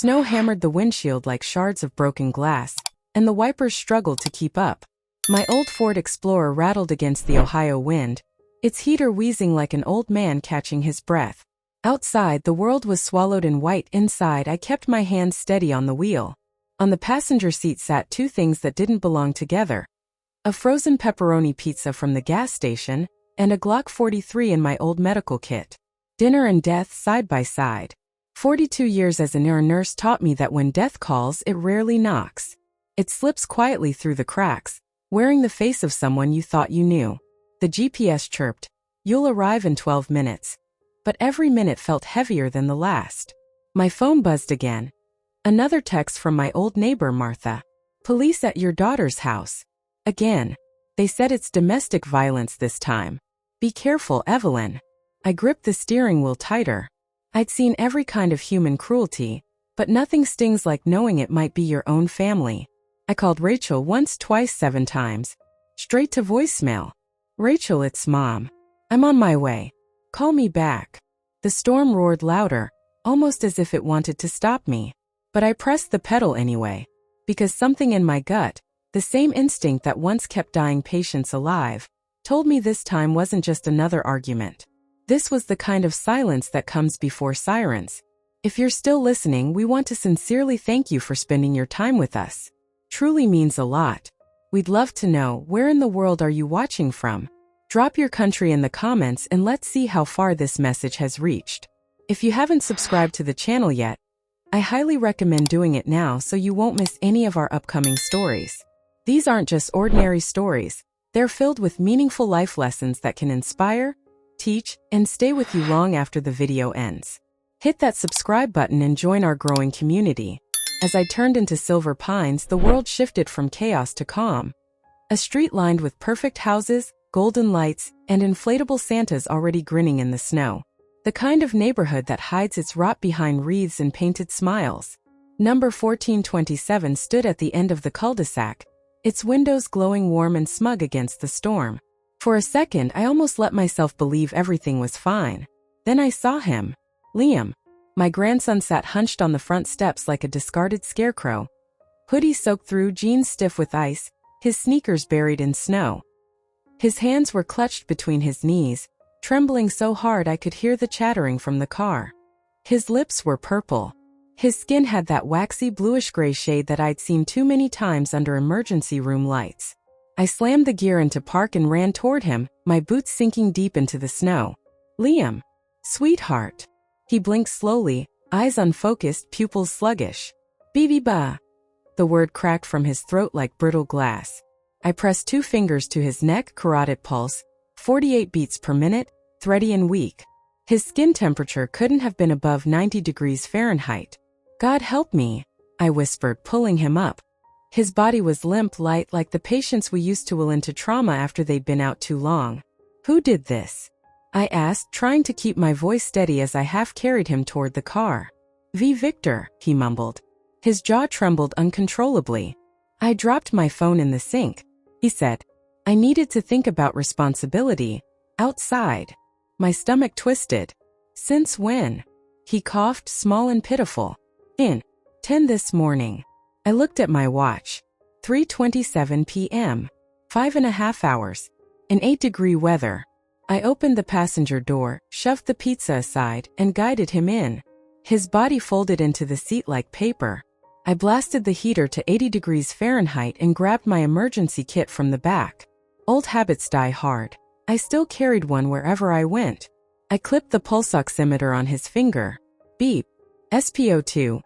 Snow hammered the windshield like shards of broken glass, and the wipers struggled to keep up. My old Ford Explorer rattled against the Ohio wind, its heater wheezing like an old man catching his breath. Outside, the world was swallowed in white. Inside, I kept my hands steady on the wheel. On the passenger seat sat two things that didn't belong together: a frozen pepperoni pizza from the gas station, and a Glock 43 in my old medical kit. Dinner and death side by side. 42 years as an ER nurse taught me that when death calls, it rarely knocks. It slips quietly through the cracks, wearing the face of someone you thought you knew. The GPS chirped, "You'll arrive in 12 minutes. But every minute felt heavier than the last. My phone buzzed again. Another text from my old neighbor Martha. "Police at your daughter's house. Again. They said it's domestic violence this time. Be careful, Evelyn." I gripped the steering wheel tighter. I'd seen every kind of human cruelty, but nothing stings like knowing it might be your own family. I called Rachel once, twice, 7 times. Straight to voicemail. "Rachel, it's Mom. I'm on my way. Call me back." The storm roared louder, almost as if it wanted to stop me. But I pressed the pedal anyway, because something in my gut, the same instinct that once kept dying patients alive, told me this time wasn't just another argument. This was the kind of silence that comes before sirens. If you're still listening, we want to sincerely thank you for spending your time with us. Truly means a lot. We'd love to know, where in the world are you watching from? Drop your country in the comments and let's see how far this message has reached. If you haven't subscribed to the channel yet, I highly recommend doing it now so you won't miss any of our upcoming stories. These aren't just ordinary stories. They're filled with meaningful life lessons that can inspire, teach, and stay with you long after the video ends. Hit that subscribe button and join our growing community. As I turned into Silver Pines, the world shifted from chaos to calm. A street lined with perfect houses, golden lights, and inflatable Santas already grinning in the snow. The kind of neighborhood that hides its rot behind wreaths and painted smiles. Number 1427 stood at the end of the cul-de-sac, its windows glowing warm and smug against the storm. For a second, I almost let myself believe everything was fine. Then I saw him. Liam. My grandson sat hunched on the front steps like a discarded scarecrow. Hoodie soaked through, jeans stiff with ice, his sneakers buried in snow. His hands were clutched between his knees, trembling so hard I could hear the chattering from the car. His lips were purple. His skin had that waxy bluish-gray shade that I'd seen too many times under emergency room lights. I slammed the gear into park and ran toward him, my boots sinking deep into the snow. "Liam. Sweetheart." He blinked slowly, eyes unfocused, pupils sluggish. "Bibi-ba." The word cracked from his throat like brittle glass. I pressed 2 fingers to his neck, carotid pulse, 48 beats per minute, thready and weak. His skin temperature couldn't have been above 90 degrees Fahrenheit. "God help me," I whispered, pulling him up. His body was limp, light, like the patients we used to will into trauma after they'd been out too long. "Who did this?" I asked, trying to keep my voice steady as I half-carried him toward the car. "Victor," he mumbled. His jaw trembled uncontrollably. "I dropped my phone in the sink," he said. I needed to think about responsibility. Outside. My stomach twisted. "Since when?" He coughed, small and pitiful. "In 10 this morning." I looked at my watch. 3:27 p.m. 5.5 hours. In 8-degree weather. I opened the passenger door, shoved the pizza aside, and guided him in. His body folded into the seat like paper. I blasted the heater to 80 degrees Fahrenheit and grabbed my emergency kit from the back. Old habits die hard. I still carried one wherever I went. I clipped the pulse oximeter on his finger. Beep. SpO2.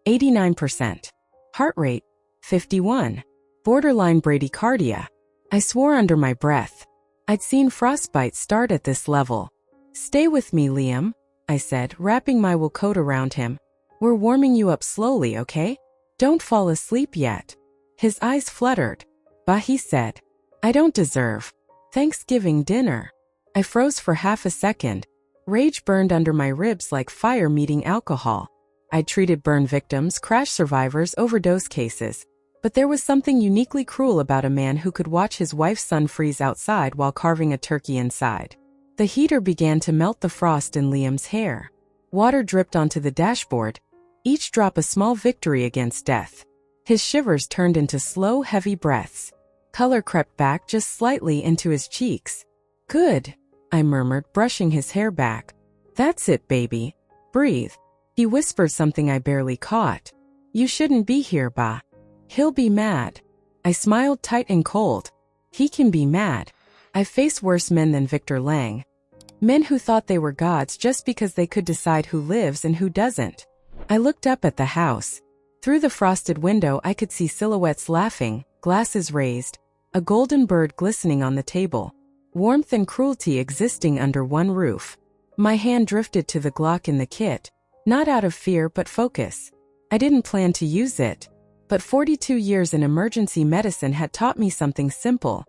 89%. Heart rate. 51. Borderline bradycardia. I swore under my breath. I'd seen frostbite start at this level. "Stay with me, Liam," I said, wrapping my wool coat around him. "We're warming you up slowly, okay? Don't fall asleep yet." His eyes fluttered. "Bah," he said. "I don't deserve Thanksgiving dinner." I froze for half a second. Rage burned under my ribs like fire meeting alcohol. I'd treated burn victims, crash survivors, overdose cases. But there was something uniquely cruel about a man who could watch his wife's son freeze outside while carving a turkey inside. The heater began to melt the frost in Liam's hair. Water dripped onto the dashboard. each drop a small victory against death. His shivers turned into slow, heavy breaths. Color crept back just slightly into his cheeks. "Good," I murmured, brushing his hair back. "That's it, baby. Breathe." He whispered something I barely caught. "You shouldn't be here, Ba. He'll be mad." I smiled tight and cold. He can be mad. I've faced worse men than Victor Lang. Men who thought they were gods just because they could decide who lives and who doesn't. I looked up at the house. Through the frosted window I could see silhouettes laughing, glasses raised, a golden bird glistening on the table. Warmth and cruelty existing under one roof. My hand drifted to the Glock in the kit, not out of fear but focus. I didn't plan to use it, but 42 years in emergency medicine had taught me something simple.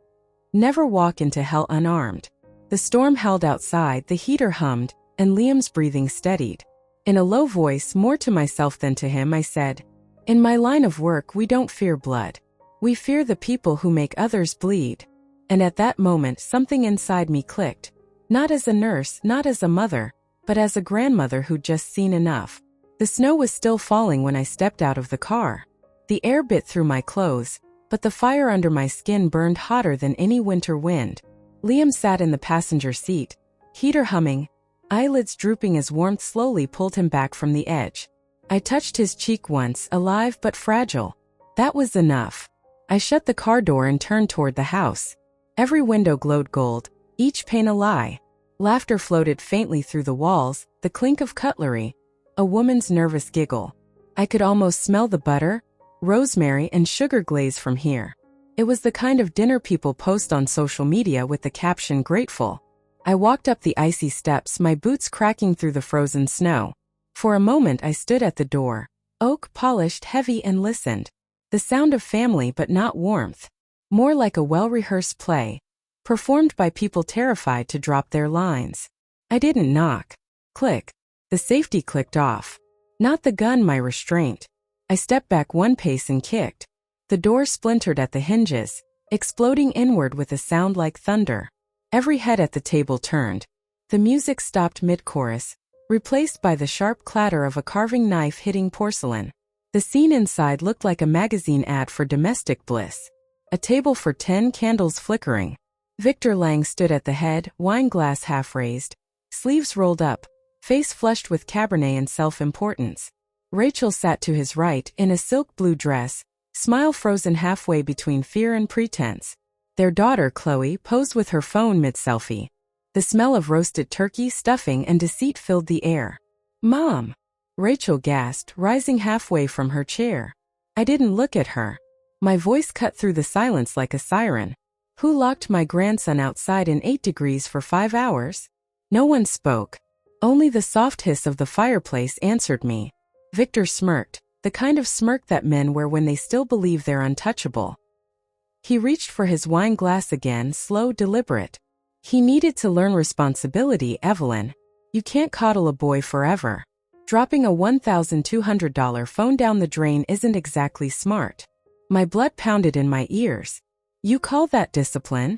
Never walk into hell unarmed. The storm howled outside, the heater hummed, and Liam's breathing steadied. In a low voice, more to myself than to him, I said, "In my line of work, we don't fear blood. We fear the people who make others bleed." And at that moment, something inside me clicked. Not as a nurse, not as a mother, but as a grandmother who'd just seen enough. The snow was still falling when I stepped out of the car. The air bit through my clothes, but the fire under my skin burned hotter than any winter wind. Liam sat in the passenger seat, heater humming, eyelids drooping as warmth slowly pulled him back from the edge. I touched his cheek once, alive but fragile. That was enough. I shut the car door and turned toward the house. Every window glowed gold, each pane a lie. Laughter floated faintly through the walls, the clink of cutlery, a woman's nervous giggle. I could almost smell the butter, rosemary, and sugar glaze from here. It was the kind of dinner people post on social media with the caption "grateful." I walked up the icy steps, my boots cracking through the frozen snow. For a moment I stood at the door, oak polished, heavy, and listened. The sound of family but not warmth. More like a well-rehearsed play, performed by people terrified to drop their lines. I didn't knock. Click. The safety clicked off. Not the gun, my restraint. I stepped back one pace and kicked. The door splintered at the hinges, exploding inward with a sound like thunder. Every head at the table turned. The music stopped mid-chorus, replaced by the sharp clatter of a carving knife hitting porcelain. The scene inside looked like a magazine ad for domestic bliss. A table for 10, candles flickering. Victor Lang stood at the head, wine glass half raised, sleeves rolled up, face flushed with Cabernet and self-importance. Rachel sat to his right in a silk blue dress, smile frozen halfway between fear and pretense. Their daughter, Chloe, posed with her phone mid-selfie. The smell of roasted turkey, stuffing, and deceit filled the air. "Mom!" Rachel gasped, rising halfway from her chair. I didn't look at her. My voice cut through the silence like a siren. "Who locked my grandson outside in 8 degrees for 5 hours? No one spoke. Only the soft hiss of the fireplace answered me. Victor smirked, the kind of smirk that men wear when they still believe they're untouchable. He reached for his wine glass again, slow, deliberate. "He needed to learn responsibility, Evelyn. You can't coddle a boy forever. Dropping a $1,200 phone down the drain isn't exactly smart." My blood pounded in my ears. "You call that discipline?"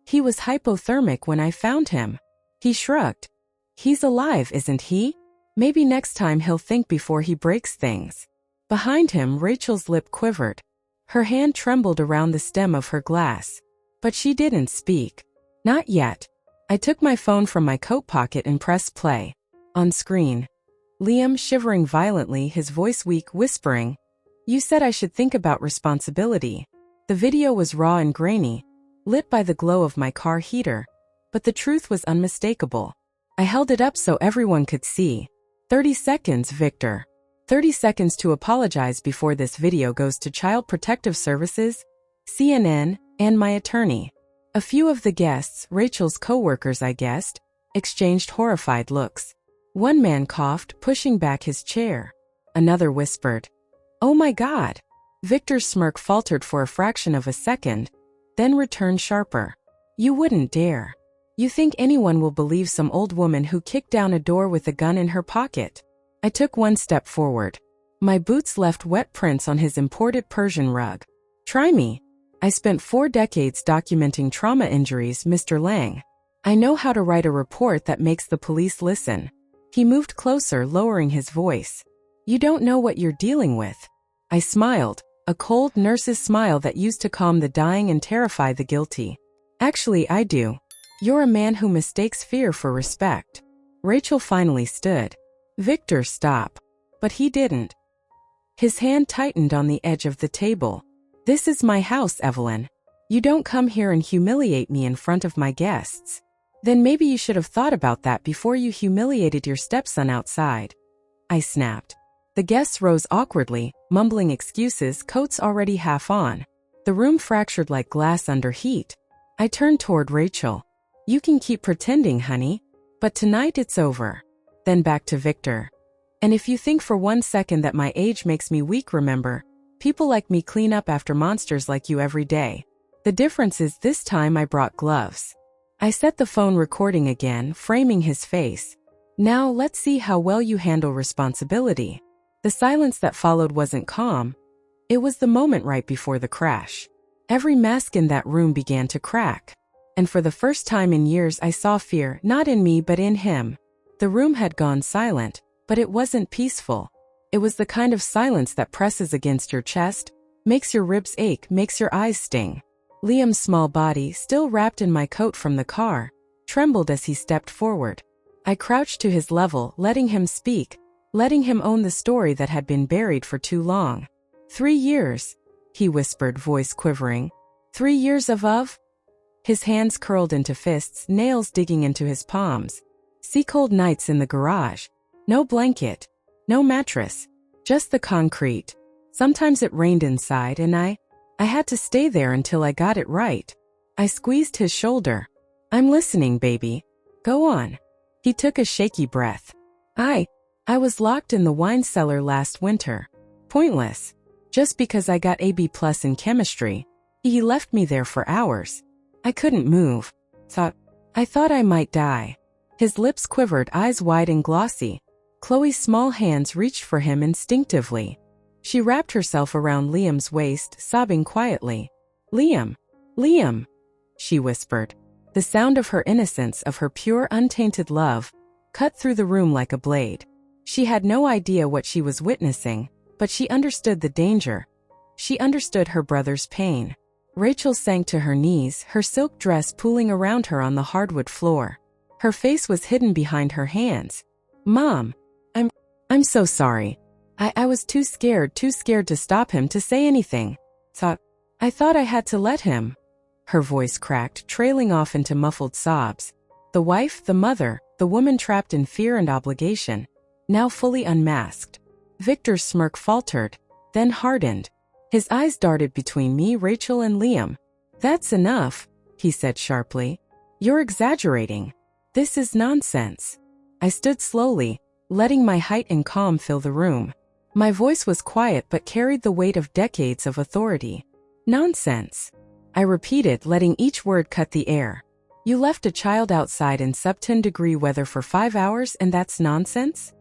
"He was hypothermic when I found him." He shrugged. "He's alive, isn't he? Maybe next time he'll think before he breaks things." Behind him, Rachel's lip quivered. Her hand trembled around the stem of her glass. But she didn't speak. Not yet. I took my phone from my coat pocket and pressed play. On screen, Liam, shivering violently, his voice weak, whispering, "You said I should think about responsibility." The video was raw and grainy, lit by the glow of my car heater, but the truth was unmistakable. I held it up so everyone could see. 30 seconds, Victor. 30 seconds to apologize before this video goes to Child Protective Services, CNN, and my attorney. A few of the guests, Rachel's co-workers I guessed, exchanged horrified looks. One man coughed, pushing back his chair. Another whispered, "Oh my God." Victor's smirk faltered for a fraction of a second, then returned sharper. "You wouldn't dare. You think anyone will believe some old woman who kicked down a door with a gun in her pocket?" I took one step forward. My boots left wet prints on his imported Persian rug. "Try me. I spent 4 decades documenting trauma injuries, Mr. Lang. I know how to write a report that makes the police listen." He moved closer, lowering his voice. You don't know what you're dealing with. I smiled, a cold nurse's smile that used to calm the dying and terrify the guilty. Actually, I do. You're a man who mistakes fear for respect. Rachel finally stood. Victor, stop. But he didn't. His hand tightened on the edge of the table. This is my house, Evelyn. You don't come here and humiliate me in front of my guests. Then maybe you should have thought about that before you humiliated your stepson outside. I snapped. The guests rose awkwardly, mumbling excuses, coats already half on. The room fractured like glass under heat. I turned toward Rachel. You can keep pretending, honey. But tonight it's over. Then back to Victor. And if you think for 1 second that my age makes me weak, remember, people like me clean up after monsters like you every day. The difference is this time I brought gloves. I set the phone recording again, framing his face. Now let's see how well you handle responsibility. The silence that followed wasn't calm. It was the moment right before the crash. Every mask in that room began to crack. And for the first time in years I saw fear, not in me but in him. The room had gone silent, but it wasn't peaceful. It was the kind of silence that presses against your chest, makes your ribs ache, makes your eyes sting. Liam's small body, still wrapped in my coat from the car, trembled as he stepped forward. I crouched to his level, letting him speak, letting him own the story that had been buried for too long. 3 years, he whispered, voice quivering. 3 years of? His hands curled into fists, nails digging into his palms. Sea-cold nights in the garage. No blanket, no mattress, just the concrete. Sometimes it rained inside and I had to stay there until I got it right. I squeezed his shoulder. I'm listening, baby. Go on. He took a shaky breath. I was locked in the wine cellar last winter. Pointless. Just because I got AB+ in chemistry. He left me there for hours. I couldn't move. I thought I might die. His lips quivered, eyes wide and glossy. Chloe's small hands reached for him instinctively. She wrapped herself around Liam's waist, sobbing quietly. Liam, Liam, she whispered. The sound of her innocence, of her pure, untainted love, cut through the room like a blade. She had no idea what she was witnessing, but she understood the danger. She understood her brother's pain. Rachel sank to her knees, her silk dress pooling around her on the hardwood floor. Her face was hidden behind her hands. Mom, I'm so sorry. I was too scared to stop him, to say anything. I thought I had to let him. Her voice cracked, trailing off into muffled sobs. The wife, the mother, the woman trapped in fear and obligation, now fully unmasked. Victor's smirk faltered, then hardened. His eyes darted between me, Rachel, and Liam. That's enough, he said sharply. You're exaggerating. This is nonsense. I stood slowly, letting my height and calm fill the room. My voice was quiet but carried the weight of decades of authority. Nonsense. I repeated, letting each word cut the air. You left a child outside in sub-10-degree weather for 5 hours and that's nonsense?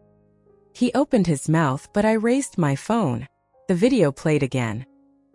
He opened his mouth, but I raised my phone. The video played again.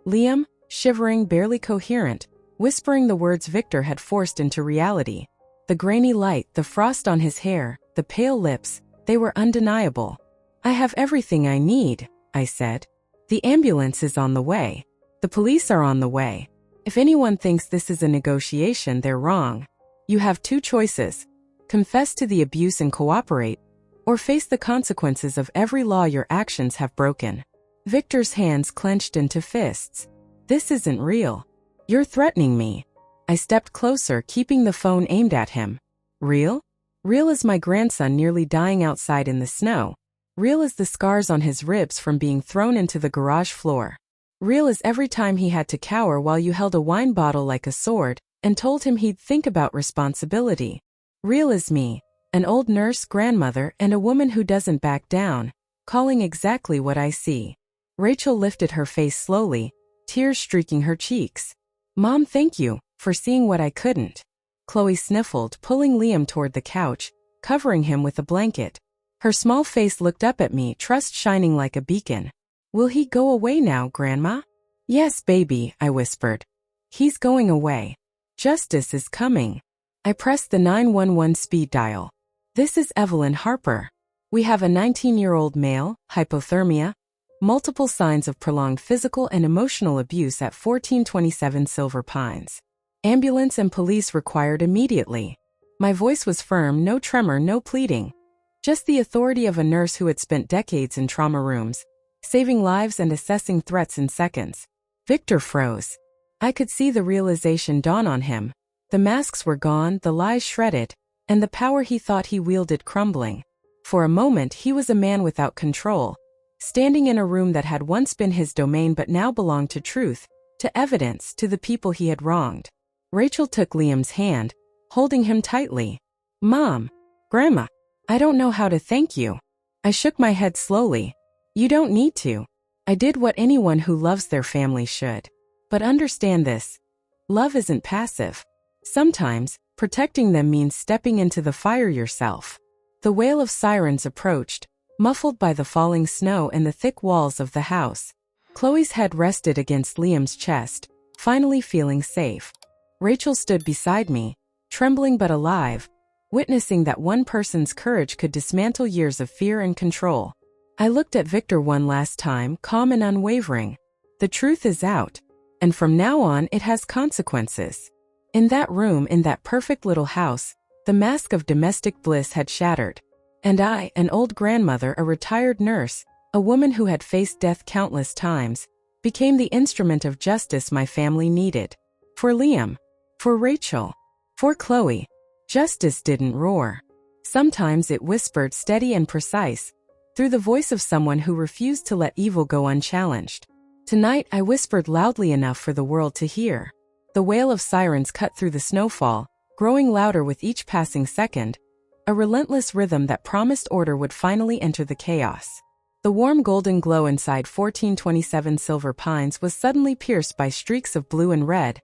Liam, shivering, barely coherent, whispering the words Victor had forced into reality. The grainy light, the frost on his hair, the pale lips, they were undeniable. I have everything I need, I said. The ambulance is on the way. The police are on the way. If anyone thinks this is a negotiation, they're wrong. You have 2 choices. Confess to the abuse and cooperate, or face the consequences of every law your actions have broken. Victor's hands clenched into fists. This isn't real. You're threatening me. I stepped closer, keeping the phone aimed at him. Real? Real as my grandson nearly dying outside in the snow. Real as the scars on his ribs from being thrown into the garage floor. Real as every time he had to cower while you held a wine bottle like a sword and told him he'd think about responsibility. Real as me, an old nurse, grandmother, and a woman who doesn't back down, calling exactly what I see. Rachel lifted her face slowly, tears streaking her cheeks. Mom, thank you for seeing what I couldn't. Chloe sniffled, pulling Liam toward the couch, covering him with a blanket. Her small face looked up at me, trust shining like a beacon. Will he go away now, Grandma? Yes, baby, I whispered. He's going away. Justice is coming. I pressed the 911 speed dial. This is Evelyn Harper. We have a 19-year-old male, hypothermia, multiple signs of prolonged physical and emotional abuse at 1427 Silver Pines. Ambulance and police required immediately. My voice was firm, no tremor, no pleading. Just the authority of a nurse who had spent decades in trauma rooms, saving lives and assessing threats in seconds. Victor froze. I could see the realization dawn on him. The masks were gone, the lies shredded, and the power he thought he wielded crumbling. For a moment he was a man without control, standing in a room that had once been his domain but now belonged to truth, to evidence, to the people he had wronged. Rachel took Liam's hand, holding him tightly. "Mom, Grandma, I don't know how to thank you." I shook my head slowly. "You don't need to. I did what anyone who loves their family should. But understand this. Love isn't passive. Sometimes, protecting them means stepping into the fire yourself." The wail of sirens approached, muffled by the falling snow and the thick walls of the house. Chloe's head rested against Liam's chest, finally feeling safe. Rachel stood beside me, trembling but alive, witnessing that one person's courage could dismantle years of fear and control. I looked at Victor one last time, calm and unwavering. The truth is out, and from now on it has consequences. In that room, in that perfect little house, the mask of domestic bliss had shattered. And I, an old grandmother, a retired nurse, a woman who had faced death countless times, became the instrument of justice my family needed. For Liam. For Rachel. For Chloe. Justice didn't roar. Sometimes it whispered, steady and precise, through the voice of someone who refused to let evil go unchallenged. Tonight I whispered loudly enough for the world to hear. The wail of sirens cut through the snowfall, growing louder with each passing second, a relentless rhythm that promised order would finally enter the chaos. The warm golden glow inside 1427 Silver Pines was suddenly pierced by streaks of blue and red,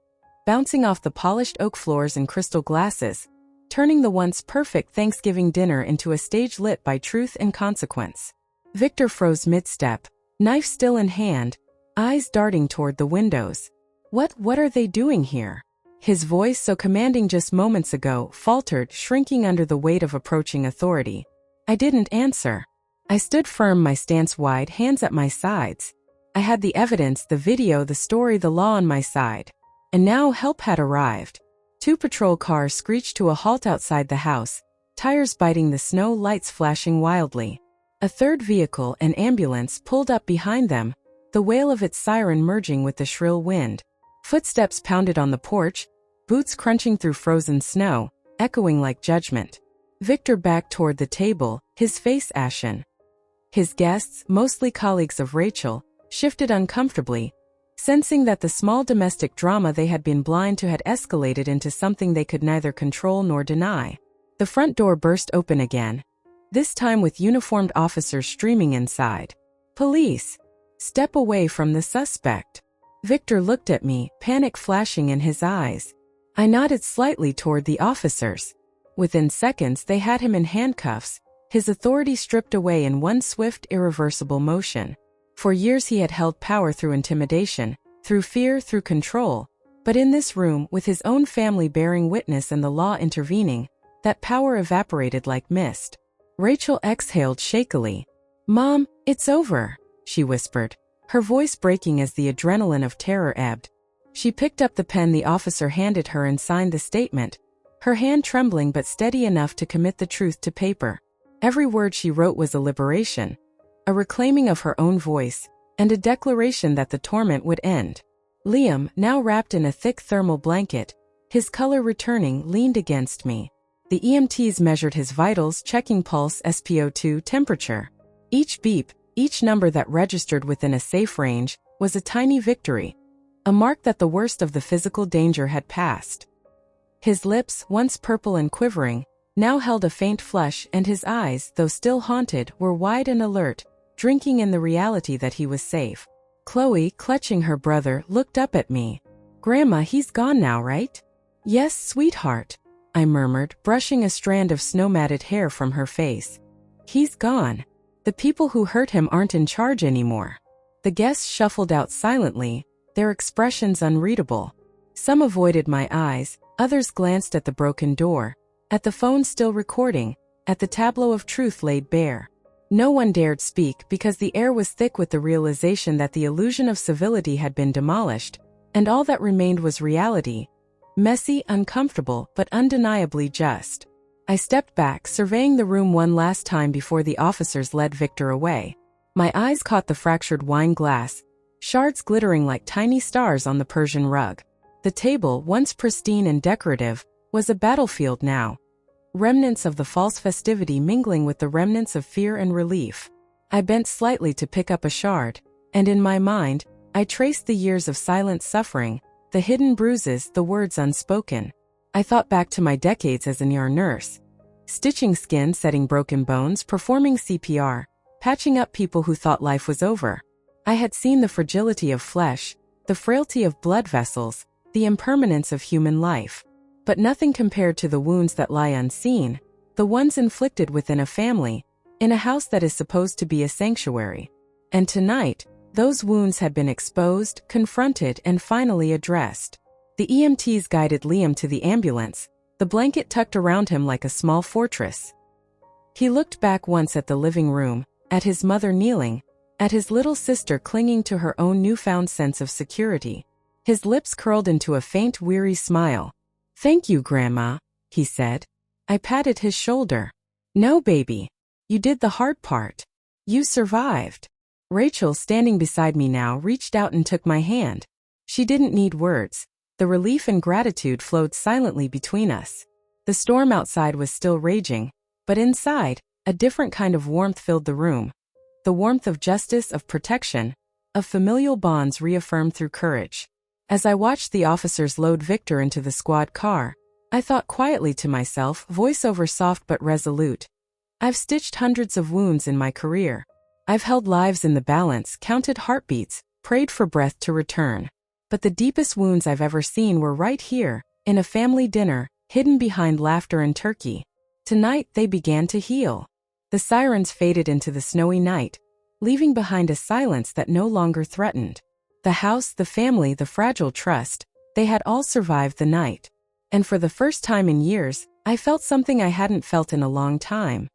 bouncing off the polished oak floors and crystal glasses, turning the once perfect Thanksgiving dinner into a stage lit by truth and consequence. Victor froze mid-step, knife still in hand, eyes darting toward the windows. What are they doing here?" His voice, so commanding just moments ago, faltered, shrinking under the weight of approaching authority. I didn't answer. I stood firm, my stance wide, hands at my sides. I had the evidence, the video, the story, the law on my side. And now help had arrived. 2 patrol cars screeched to a halt outside the house, tires biting the snow, lights flashing wildly. A third vehicle, an ambulance, pulled up behind them, the wail of its siren merging with the shrill wind. Footsteps pounded on the porch, boots crunching through frozen snow, echoing like judgment. Victor backed toward the table, his face ashen. His guests, mostly colleagues of Rachel, shifted uncomfortably, sensing that the small domestic drama they had been blind to had escalated into something they could neither control nor deny. The front door burst open again, this time with uniformed officers streaming inside. "Police! Step away from the suspect." Victor looked at me, panic flashing in his eyes. I nodded slightly toward the officers. Within seconds they had him in handcuffs, his authority stripped away in one swift, irreversible motion. For years he had held power through intimidation, through fear, through control. But in this room, with his own family bearing witness and the law intervening, that power evaporated like mist. Rachel exhaled shakily. "Mom, it's over," she whispered, her voice breaking as the adrenaline of terror ebbed. She picked up the pen the officer handed her and signed the statement, her hand trembling but steady enough to commit the truth to paper. Every word she wrote was a liberation, a reclaiming of her own voice, and a declaration that the torment would end. Liam, now wrapped in a thick thermal blanket, his color returning, leaned against me. The EMTs measured his vitals, checking pulse, SpO2, temperature. Each beep, each number that registered within a safe range, was a tiny victory, a mark that the worst of the physical danger had passed. His lips, once purple and quivering, now held a faint flush, and his eyes, though still haunted, were wide and alert, drinking in the reality that he was safe. Chloe, clutching her brother, looked up at me. "Grandma, he's gone now, right?" "Yes, sweetheart," I murmured, brushing a strand of snow-matted hair from her face. "He's gone. The people who hurt him aren't in charge anymore." The guests shuffled out silently, their expressions unreadable. Some avoided my eyes, others glanced at the broken door, at the phone still recording, at the tableau of truth laid bare. No one dared speak because the air was thick with the realization that the illusion of civility had been demolished, and all that remained was reality. Messy, uncomfortable, but undeniably just. I stepped back, surveying the room one last time before the officers led Victor away. My eyes caught the fractured wine glass, shards glittering like tiny stars on the Persian rug. The table, once pristine and decorative, was a battlefield now. Remnants of the false festivity mingling with the remnants of fear and relief. I bent slightly to pick up a shard, and in my mind, I traced the years of silent suffering, the hidden bruises, the words unspoken. I thought back to my decades as an ER nurse. Stitching skin, setting broken bones, performing CPR, patching up people who thought life was over. I had seen the fragility of flesh, the frailty of blood vessels, the impermanence of human life. But nothing compared to the wounds that lie unseen, the ones inflicted within a family, in a house that is supposed to be a sanctuary. And tonight, those wounds had been exposed, confronted, and finally addressed. The EMTs guided Liam to the ambulance, the blanket tucked around him like a small fortress. He looked back once at the living room, at his mother kneeling, at his little sister clinging to her own newfound sense of security. His lips curled into a faint, weary smile. "Thank you, Grandma," he said. I patted his shoulder. "No, baby. You did the hard part. You survived." Rachel, standing beside me now, reached out and took my hand. She didn't need words. The relief and gratitude flowed silently between us. The storm outside was still raging, but inside, a different kind of warmth filled the room. The warmth of justice, of protection, of familial bonds reaffirmed through courage. As I watched the officers load Victor into the squad car, I thought quietly to myself, voiceover soft but resolute. I've stitched hundreds of wounds in my career. I've held lives in the balance, counted heartbeats, prayed for breath to return. But the deepest wounds I've ever seen were right here, in a family dinner, hidden behind laughter and turkey. Tonight they began to heal. The sirens faded into the snowy night, leaving behind a silence that no longer threatened. The house, the family, the fragile trust, they had all survived the night. And for the first time in years, I felt something I hadn't felt in a long time.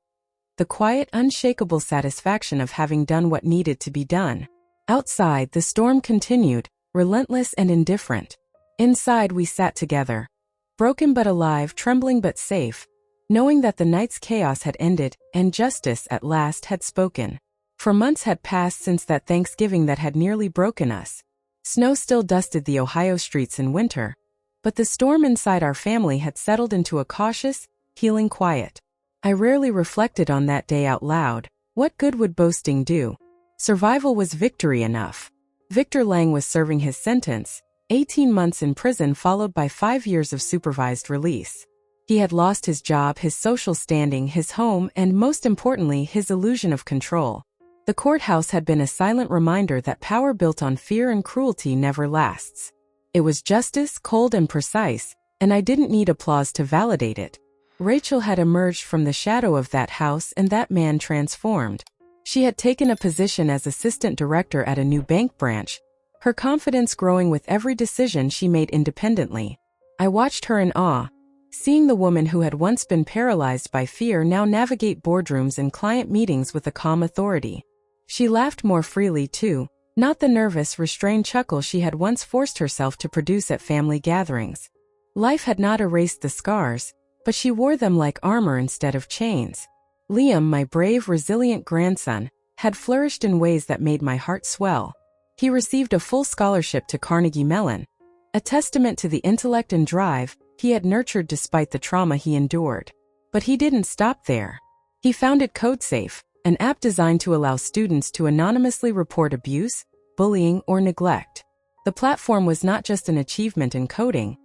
The quiet, unshakable satisfaction of having done what needed to be done. Outside, the storm continued, relentless and indifferent. Inside, we sat together, broken but alive, trembling but safe, knowing that the night's chaos had ended and justice at last had spoken. For months had passed since that Thanksgiving that had nearly broken us. Snow still dusted the Ohio streets in winter, but the storm inside our family had settled into a cautious, healing quiet. I rarely reflected on that day out loud. What good would boasting do? Survival was victory enough. Victor Lang was serving his sentence, 18 months in prison followed by 5 years of supervised release. He had lost his job, his social standing, his home, and most importantly, his illusion of control. The courthouse had been a silent reminder that power built on fear and cruelty never lasts. It was justice, cold and precise, and I didn't need applause to validate it. Rachel had emerged from the shadow of that house and that man transformed. She had taken a position as assistant director at a new bank branch, her confidence growing with every decision she made independently. I watched her in awe, seeing the woman who had once been paralyzed by fear now navigate boardrooms and client meetings with a calm authority. She laughed more freely too, not the nervous, restrained chuckle she had once forced herself to produce at family gatherings. Life had not erased the scars, but she wore them like armor instead of chains. Liam, my brave, resilient grandson, had flourished in ways that made my heart swell. He received a full scholarship to Carnegie Mellon, a testament to the intellect and drive he had nurtured despite the trauma he endured. But he didn't stop there. He founded CodeSafe, an app designed to allow students to anonymously report abuse, bullying, or neglect. The platform was not just an achievement in coding.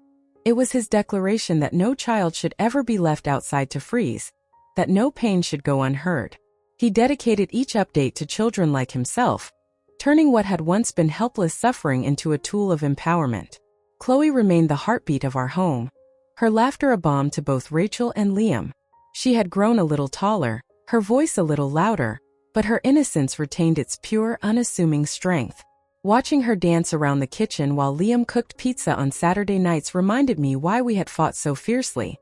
It was his declaration that no child should ever be left outside to freeze, that no pain should go unheard. He dedicated each update to children like himself, turning what had once been helpless suffering into a tool of empowerment. Chloe remained the heartbeat of our home, her laughter a balm to both Rachel and Liam. She had grown a little taller, her voice a little louder, but her innocence retained its pure, unassuming strength. Watching her dance around the kitchen while Liam cooked pizza on Saturday nights reminded me why we had fought so fiercely.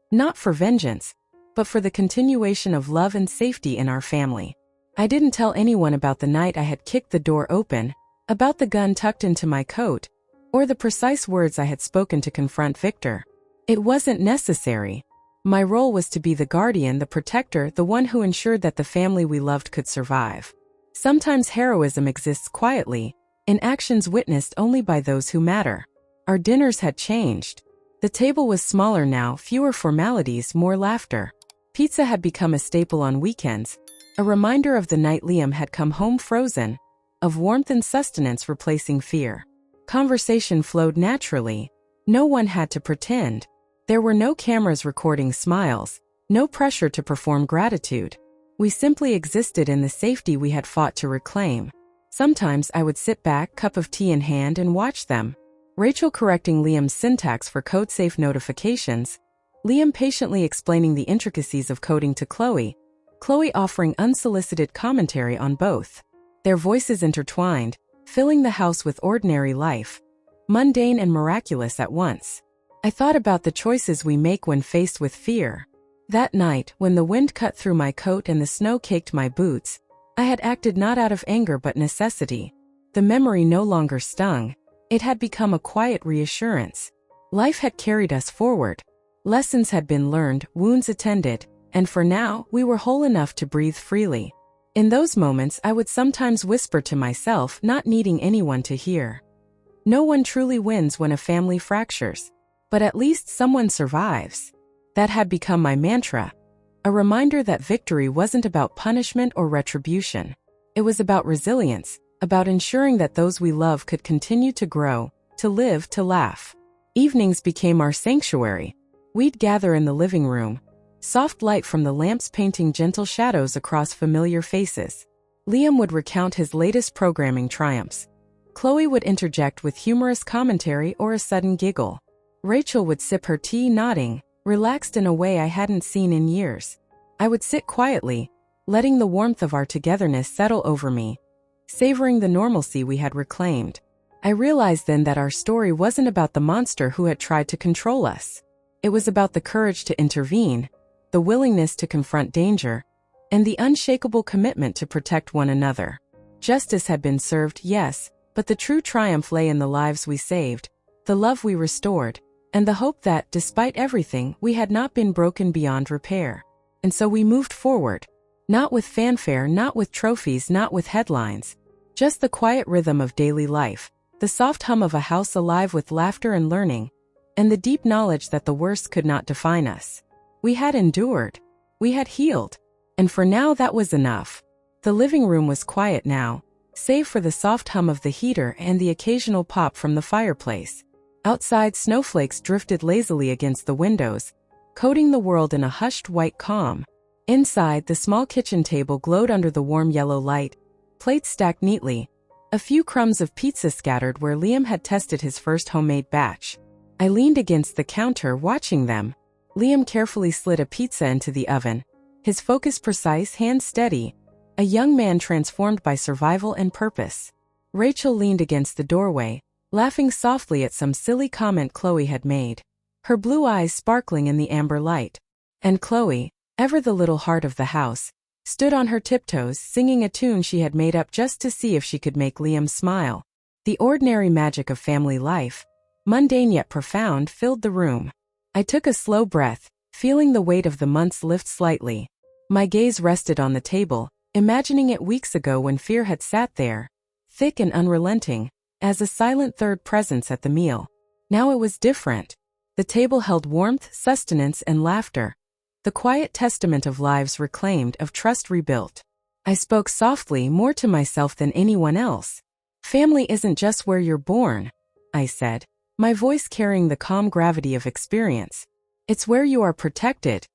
Not for vengeance, but for the continuation of love and safety in our family. I didn't tell anyone about the night I had kicked the door open, about the gun tucked into my coat, or the precise words I had spoken to confront Victor. It wasn't necessary. My role was to be the guardian, the protector, the one who ensured that the family we loved could survive. Sometimes heroism exists quietly, in actions witnessed only by those who matter. Our dinners had changed. The table was smaller now, fewer formalities, more laughter. Pizza had become a staple on weekends, a reminder of the night Liam had come home frozen, of warmth and sustenance replacing fear. Conversation flowed naturally. No one had to pretend. There were no cameras recording smiles, no pressure to perform gratitude. We simply existed in the safety we had fought to reclaim. Sometimes I would sit back, cup of tea in hand, and watch them. Rachel correcting Liam's syntax for CodeSafe notifications, Liam patiently explaining the intricacies of coding to Chloe, Chloe offering unsolicited commentary on both. Their voices intertwined, filling the house with ordinary life, mundane and miraculous at once. I thought about the choices we make when faced with fear. That night, when the wind cut through my coat and the snow caked my boots, I had acted not out of anger but necessity. The memory no longer stung. It had become a quiet reassurance. Life had carried us forward. Lessons had been learned, wounds attended, and for now, we were whole enough to breathe freely. In those moments, I would sometimes whisper to myself, not needing anyone to hear. No one truly wins when a family fractures. But at least someone survives. That had become my mantra. A reminder that victory wasn't about punishment or retribution. It was about resilience, about ensuring that those we love could continue to grow, to live, to laugh. Evenings became our sanctuary. We'd gather in the living room, soft light from the lamps painting gentle shadows across familiar faces. Liam would recount his latest programming triumphs. Chloe would interject with humorous commentary or a sudden giggle. Rachel would sip her tea nodding, relaxed in a way I hadn't seen in years. I would sit quietly, letting the warmth of our togetherness settle over me, savoring the normalcy we had reclaimed. I realized then that our story wasn't about the monster who had tried to control us. It was about the courage to intervene, the willingness to confront danger, and the unshakable commitment to protect one another. Justice had been served, yes, but the true triumph lay in the lives we saved, the love we restored, and the hope that, despite everything, we had not been broken beyond repair. And so we moved forward. Not with fanfare, not with trophies, not with headlines. Just the quiet rhythm of daily life, the soft hum of a house alive with laughter and learning, and the deep knowledge that the worst could not define us. We had endured. We had healed. And for now that was enough. The living room was quiet now, save for the soft hum of the heater and the occasional pop from the fireplace. Outside, snowflakes drifted lazily against the windows, coating the world in a hushed white calm. Inside, the small kitchen table glowed under the warm yellow light, plates stacked neatly, a few crumbs of pizza scattered where Liam had tested his first homemade batch. I leaned against the counter, watching them. Liam carefully slid a pizza into the oven, his focus precise, hands steady, a young man transformed by survival and purpose. Rachel leaned against the doorway, laughing softly at some silly comment Chloe had made, her blue eyes sparkling in the amber light. And Chloe, ever the little heart of the house, stood on her tiptoes, singing a tune she had made up just to see if she could make Liam smile. The ordinary magic of family life, mundane yet profound, filled the room. I took a slow breath, feeling the weight of the months lift slightly. My gaze rested on the table, imagining it weeks ago when fear had sat there, thick and unrelenting, as a silent third presence at the meal. Now it was different. The table held warmth, sustenance, and laughter. The quiet testament of lives reclaimed, of trust rebuilt. I spoke softly, more to myself than anyone else. Family isn't just where you're born, I said, my voice carrying the calm gravity of experience. It's where you are protected,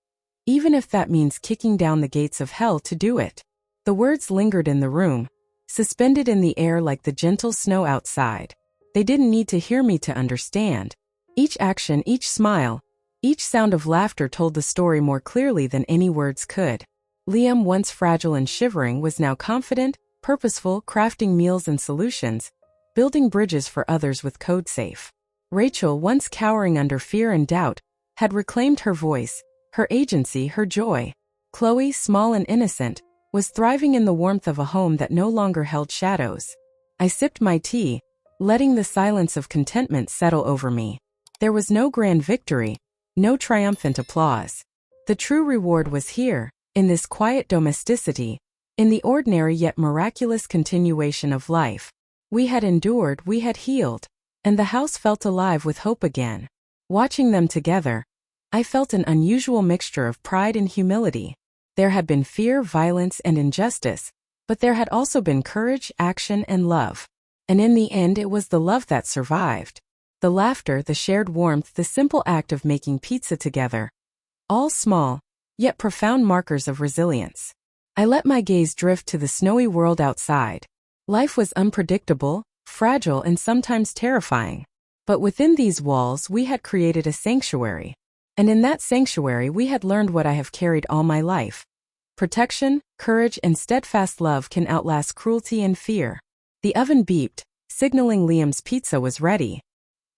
even if that means kicking down the gates of hell to do it. The words lingered in the room, suspended in the air like the gentle snow outside. They didn't need to hear me to understand. Each action, each smile, each sound of laughter told the story more clearly than any words could. Liam, once fragile and shivering, was now confident, purposeful, crafting meals and solutions, building bridges for others with CodeSafe. Rachel, once cowering under fear and doubt, had reclaimed her voice, her agency, her joy. Chloe, small and innocent, was thriving in the warmth of a home that no longer held shadows. I sipped my tea, letting the silence of contentment settle over me. There was no grand victory, no triumphant applause. The true reward was here, in this quiet domesticity, in the ordinary yet miraculous continuation of life. We had endured, we had healed, and the house felt alive with hope again. Watching them together, I felt an unusual mixture of pride and humility. There had been fear, violence, and injustice, but there had also been courage, action, and love. And in the end, it was the love that survived. The laughter, the shared warmth, the simple act of making pizza together. All small, yet profound markers of resilience. I let my gaze drift to the snowy world outside. Life was unpredictable, fragile, and sometimes terrifying. But within these walls, we had created a sanctuary. And in that sanctuary, we had learned what I have carried all my life. Protection, courage, and steadfast love can outlast cruelty and fear. The oven beeped, signaling Liam's pizza was ready.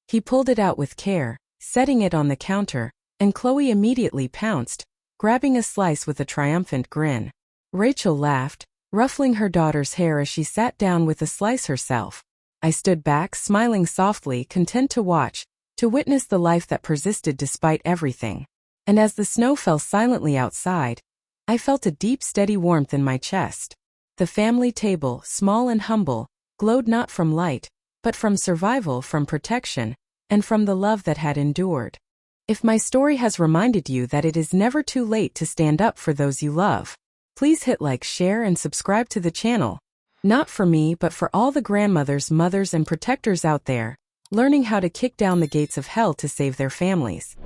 He pulled it out with care, setting it on the counter, and Chloe immediately pounced, grabbing a slice with a triumphant grin. Rachel laughed, ruffling her daughter's hair as she sat down with a slice herself. I stood back, smiling softly, content to watch, to witness the life that persisted despite everything. And as the snow fell silently outside, I felt a deep, steady warmth in my chest. The family table, small and humble, glowed not from light, but from survival, from protection, and from the love that had endured. If my story has reminded you that it is never too late to stand up for those you love, please hit like, share, and subscribe to the channel. Not for me, but for all the grandmothers, mothers, and protectors out there, learning how to kick down the gates of hell to save their families.